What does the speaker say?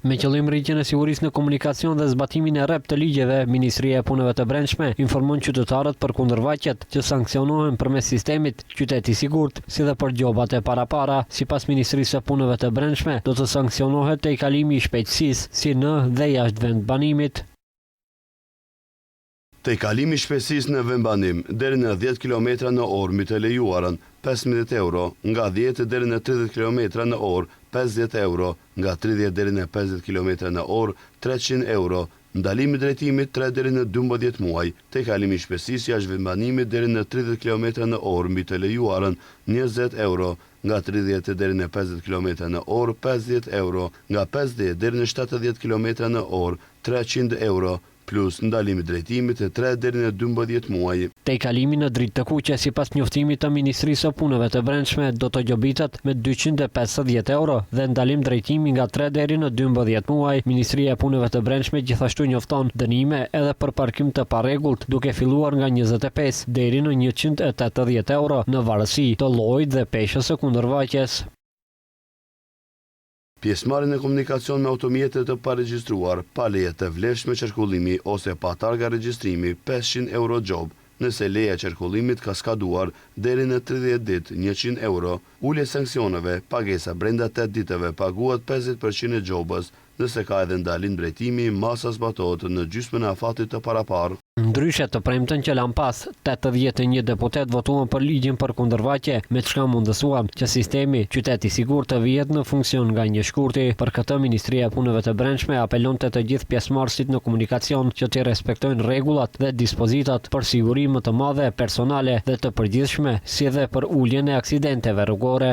Me qëllim rritjen e sigurisë në komunikacion dhe zbatimin e rrept të ligjeve, Ministria e Punëve të Brendshme informon qytetarët për kundërvaqjet që sankcionohen përmes sistemit Qytet i Sigurt, si dhe për gjobat e parapara. Sipas Ministrisë së Punëve të Brendshme, do të sankcionohet te kalimi i shpejtësisë si në dhe jashtë vendbanimit. Te kalimi i shpejtësisë në vendbanim deri në 10 km/h mbi të lejuarën 15 euro, nga 10 deri në 30 km/h 50 euro, nga 30 deri në 50 km/h 300 euro, ndalimi i drejtimit 3 deri në 12 muaj, te kalimi i shpejtësisë jashtë vendbanimit deri në 30 km/h mbi të lejuarën 20 euro, nga 30 deri në 50 km/h 50 euro, nga 50 deri në 70 km/h 300 euro, plus ndalimi drejtimit e 3 deri në 12 muaj. Te kalimi në dritë të kuqe, sipas njoftimit të Ministrisë së Punëve të Brendshme, do të gjobitet me 250 euro dhe ndalim drejtimi nga 3 deri në 12 muaj. Ministria e Punëve të Brendshme gjithashtu njofton dënime edhe për parkim të parregullt, duke filluar nga 25 deri në 180 euro në varësi të llojit dhe peshës së kundërvaqjes. Pjesëmarrje në komunikacion me automjete të paregjistruar, pa leje të vlefshme qarkullimi ose pa targa regjistrimi 500 euro gjob. Nëse leja e qarkullimit ka skaduar deri në 30 ditë 100 euro, ulje sanksioneve, pagesa brenda 8 ditëve paguat 50% e gjobës, nëse ka edhe ndalim drejtimi, masa zbatohet në gjysmën e afatit të paraparë. Ndryshe të premten që lan pas, 81 deputet votuan për ligjin për kundërvaqje, me çka mundësuam që sistemi Qytet i Sigurt të vihet në funksion nga 1 shkurti. Për këtë Ministria e Punëve të Brendshme apelon të gjithë pjesëmarrësit në komunikacion që të respektojnë rregullat dhe dispozitat për siguri më të madhe personale dhe të përgjithshme, si dhe për uljen e aksidenteve rrugore.